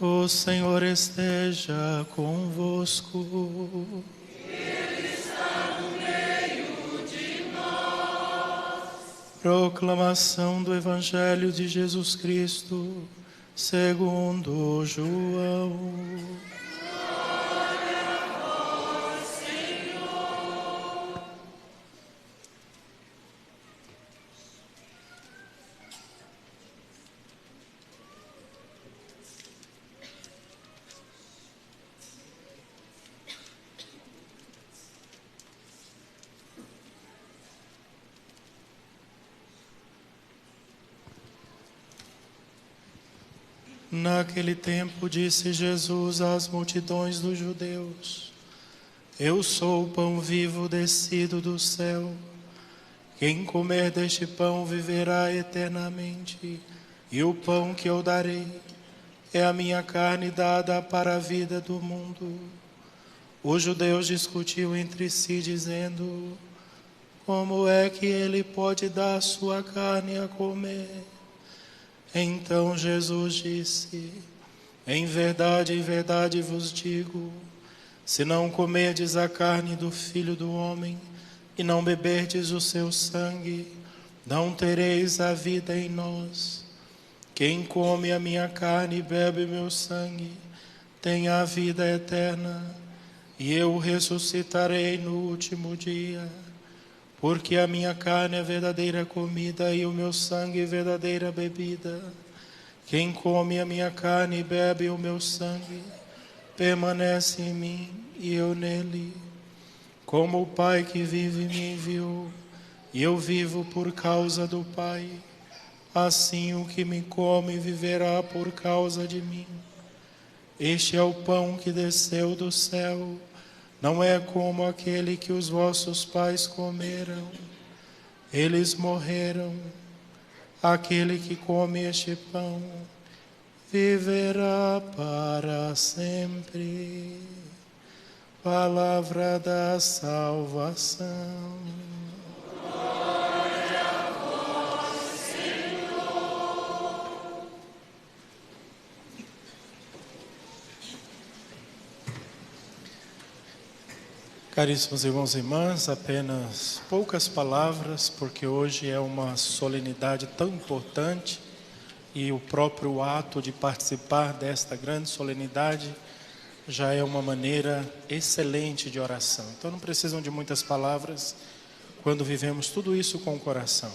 O Senhor esteja convosco. Ele está no meio de nós. Proclamação do Evangelho de Jesus Cristo, segundo João. Glória a vós, Senhor. Naquele tempo disse Jesus às multidões dos judeus: Eu sou o pão vivo descido do céu. Quem comer deste pão viverá eternamente, e o pão que eu darei é a minha carne dada para a vida do mundo. Os judeus discutiam entre si, dizendo: Como é que ele pode dar sua carne a comer? Então Jesus disse: em verdade vos digo, se não comerdes a carne do Filho do Homem e não beberdes o seu sangue, não tereis a vida em nós. Quem come a minha carne e bebe meu sangue tem a vida eterna, e eu o ressuscitarei no último dia. Porque a minha carne é verdadeira comida e o meu sangue é verdadeira bebida. Quem come a minha carne e bebe o meu sangue, permanece em mim e eu nele. Como o Pai que vive me enviou, e eu vivo por causa do Pai, assim o que me come viverá por causa de mim. Este é o pão que desceu do céu, não é como aquele que os vossos pais comeram. Eles morreram. Aquele que come este pão viverá para sempre. Palavra da salvação. Glória a vós, Senhor. Caríssimos irmãos e irmãs, apenas poucas palavras, porque hoje é uma solenidade tão importante e o próprio ato de participar desta grande solenidade já é uma maneira excelente de oração. Então não precisam de muitas palavras quando vivemos tudo isso com o coração.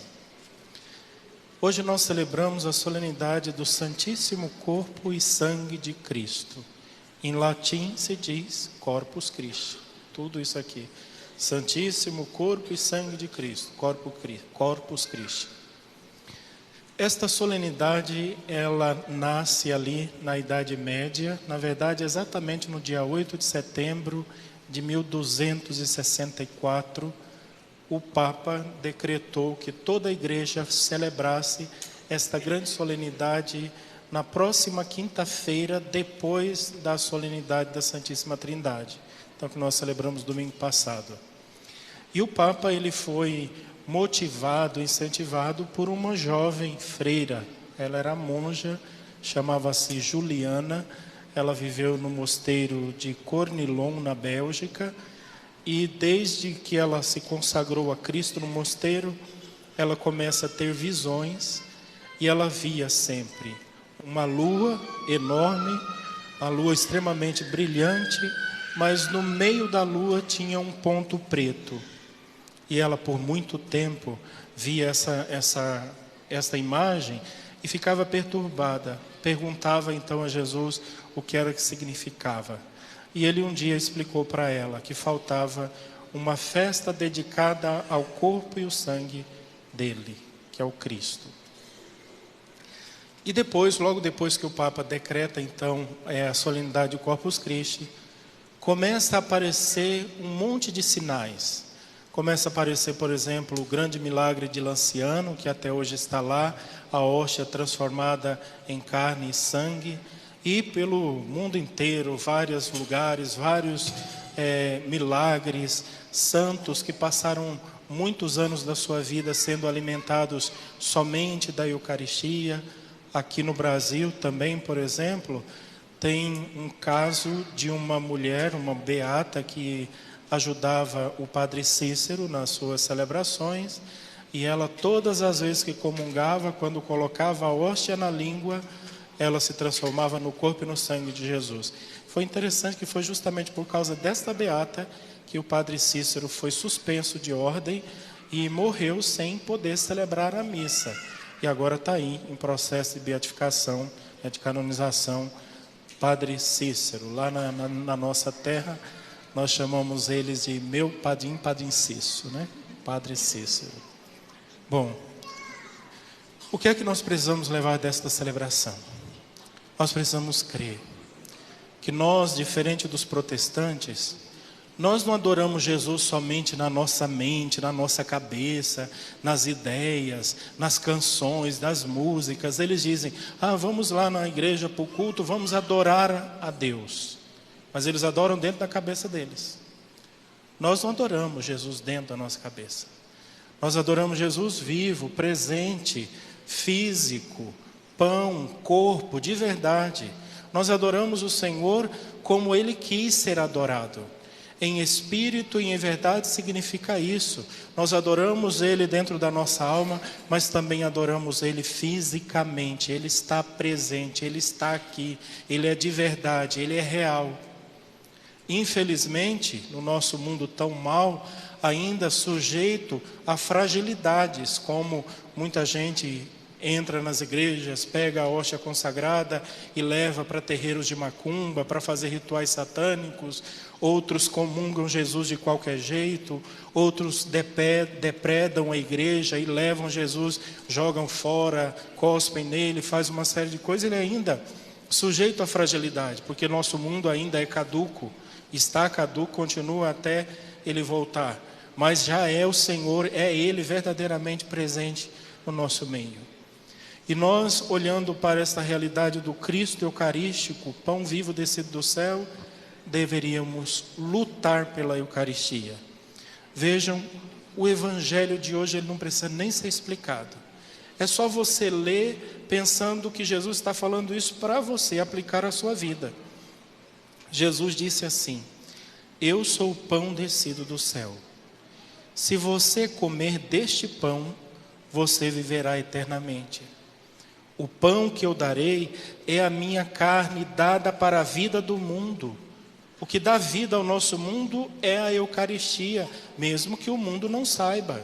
Hoje nós celebramos a solenidade do Santíssimo Corpo e Sangue de Cristo. Em latim se diz Corpus Christi. Tudo isso aqui. Santíssimo Corpo e Sangue de Cristo. Corpus Christi. Esta solenidade, ela nasce ali na Idade Média. Na verdade, exatamente no dia 8 de setembro de 1264, o Papa decretou que toda a igreja celebrasse esta grande solenidade na próxima quinta-feira, depois da solenidade da Santíssima Trindade. Então, que nós celebramos domingo passado. E o Papa, ele foi motivado, incentivado por uma jovem freira. Ela era monja, chamava-se Juliana. Ela viveu no mosteiro de Cornillon, na Bélgica. E desde que ela se consagrou a Cristo no mosteiro, ela começa a ter visões. E ela via sempre uma lua enorme, uma lua extremamente brilhante, mas no meio da lua tinha um ponto preto. E ela por muito tempo via esta imagem e ficava perturbada. Perguntava então a Jesus o que era que significava. E ele um dia explicou para ela que faltava uma festa dedicada ao corpo e o sangue dele, que é o Cristo. E depois, logo depois que o Papa decreta então a solenidade do Corpus Christi, começa a aparecer um monte de sinais. Começa a aparecer, por exemplo, o grande milagre de Lanciano, que até hoje está lá, a hóstia transformada em carne e sangue. E pelo mundo inteiro, vários lugares, vários milagres, santos que passaram muitos anos da sua vida sendo alimentados somente da Eucaristia. Aqui no Brasil também, por exemplo, tem um caso de uma mulher, uma beata, que ajudava o padre Cícero nas suas celebrações, e ela, todas as vezes que comungava, quando colocava a hóstia na língua, ela se transformava no corpo e no sangue de Jesus. Foi interessante que foi justamente por causa desta beata que o padre Cícero foi suspenso de ordem e morreu sem poder celebrar a missa. E agora está aí em processo de beatificação, de canonização, padre Cícero. Lá na nossa terra, nós chamamos eles de meu padim Cícero, né? Padre Cícero. Bom, o que é que nós precisamos levar desta celebração? Nós precisamos crer que nós, diferente dos protestantes, nós não adoramos Jesus somente na nossa mente, na nossa cabeça, nas ideias, nas canções, nas músicas. Eles dizem, vamos lá na igreja para o culto, vamos adorar a Deus. Mas eles adoram dentro da cabeça deles. Nós não adoramos Jesus dentro da nossa cabeça. Nós adoramos Jesus vivo, presente, físico, pão, corpo, de verdade. Nós adoramos o Senhor como Ele quis ser adorado. Em espírito e em verdade significa isso. Nós adoramos Ele dentro da nossa alma, mas também adoramos Ele fisicamente. Ele está presente, Ele está aqui, Ele é de verdade, Ele é real. Infelizmente, no nosso mundo tão mau, ainda sujeito a fragilidades, como muita gente entra nas igrejas, pega a hóstia consagrada e leva para terreiros de macumba, para fazer rituais satânicos. Outros comungam Jesus de qualquer jeito, outros depredam a igreja e levam Jesus, jogam fora, cospem nele, faz uma série de coisas. Ele ainda sujeito à fragilidade, porque nosso mundo ainda é caduco, está caduco, continua até Ele voltar. Mas já é o Senhor, é Ele verdadeiramente presente no nosso meio. E nós, olhando para esta realidade do Cristo Eucarístico, pão vivo descido do céu, deveríamos lutar pela Eucaristia. Vejam, o Evangelho de hoje ele não precisa nem ser explicado. É só você ler pensando que Jesus está falando isso para você aplicar à sua vida. Jesus disse assim: eu sou o pão descido do céu. Se você comer deste pão, você viverá eternamente. O pão que eu darei é a minha carne dada para a vida do mundo. O que dá vida ao nosso mundo é a Eucaristia, mesmo que o mundo não saiba.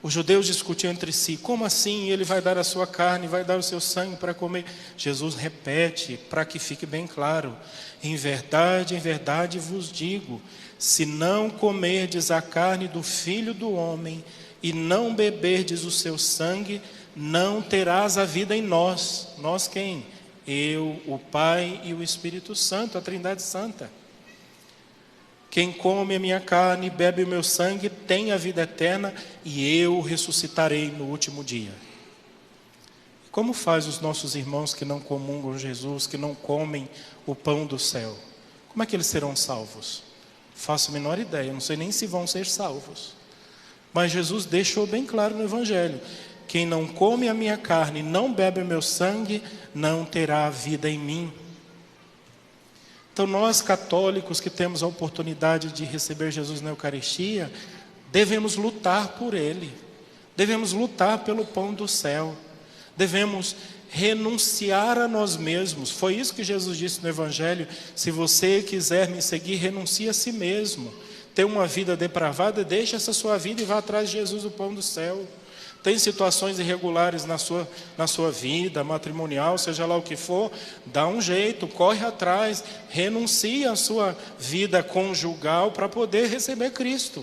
Os judeus discutiam entre si, como assim ele vai dar a sua carne, vai dar o seu sangue para comer? Jesus repete, para que fique bem claro: em verdade vos digo, se não comerdes a carne do Filho do Homem e não beberdes o seu sangue, não terás a vida em nós. Nós quem? Eu, o Pai e o Espírito Santo, a Trindade Santa. Quem come a minha carne e bebe o meu sangue tem a vida eterna, e eu ressuscitarei no último dia. Como faz os nossos irmãos que não comungam Jesus, que não comem o pão do céu? Como é que eles serão salvos? Faço a menor ideia, não sei nem se vão ser salvos. Mas Jesus deixou bem claro no Evangelho: quem não come a minha carne e não bebe o meu sangue, não terá vida em mim. Então nós católicos que temos a oportunidade de receber Jesus na Eucaristia, devemos lutar por Ele, devemos lutar pelo pão do céu, devemos renunciar a nós mesmos. Foi isso que Jesus disse no Evangelho: se você quiser me seguir, renuncie a si mesmo. Tem uma vida depravada, deixe essa sua vida e vá atrás de Jesus, o pão do céu. Tem situações irregulares na sua vida matrimonial, seja lá o que for, dá um jeito, corre atrás, renuncia a sua vida conjugal para poder receber Cristo.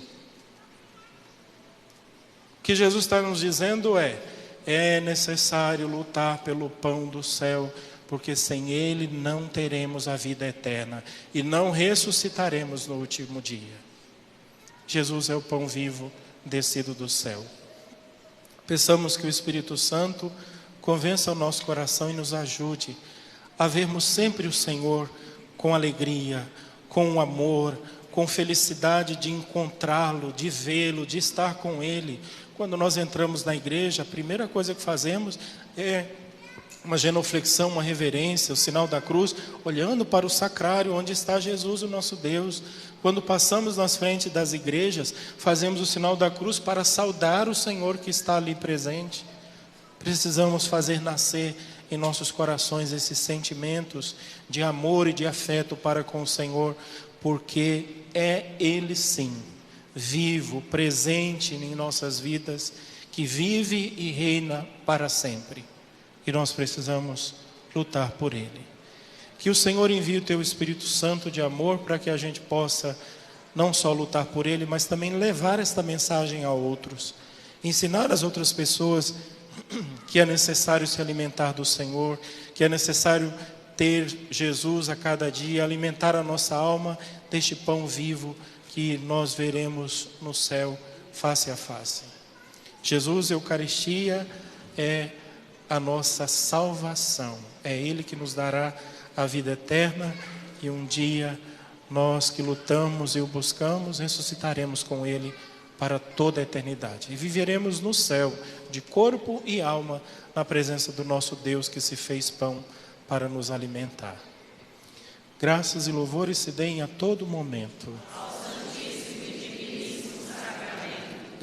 O que Jesus está nos dizendo é necessário lutar pelo pão do céu, porque sem Ele não teremos a vida eterna e não ressuscitaremos no último dia. Jesus é o pão vivo descido do céu. Peçamos que o Espírito Santo convença o nosso coração e nos ajude a vermos sempre o Senhor com alegria, com amor, com felicidade de encontrá-lo, de vê-lo, de estar com Ele. Quando nós entramos na igreja, a primeira coisa que fazemos é uma genuflexão, uma reverência, o sinal da cruz, olhando para o sacrário onde está Jesus, o nosso Deus. Quando passamos nas frentes das igrejas, fazemos o sinal da cruz para saudar o Senhor que está ali presente. Precisamos fazer nascer em nossos corações esses sentimentos de amor e de afeto para com o Senhor, porque é Ele sim, vivo, presente em nossas vidas, que vive e reina para sempre. E nós precisamos lutar por Ele. Que o Senhor envie o Teu Espírito Santo de amor para que a gente possa não só lutar por Ele, mas também levar esta mensagem a outros. Ensinar as outras pessoas que é necessário se alimentar do Senhor, que é necessário ter Jesus a cada dia, alimentar a nossa alma deste pão vivo que nós veremos no céu face a face. Jesus, Eucaristia, é a nossa salvação. É Ele que nos dará a vida eterna e um dia nós que lutamos e o buscamos, ressuscitaremos com Ele para toda a eternidade. E viveremos no céu, de corpo e alma, na presença do nosso Deus que se fez pão para nos alimentar. Graças e louvores se deem a todo momento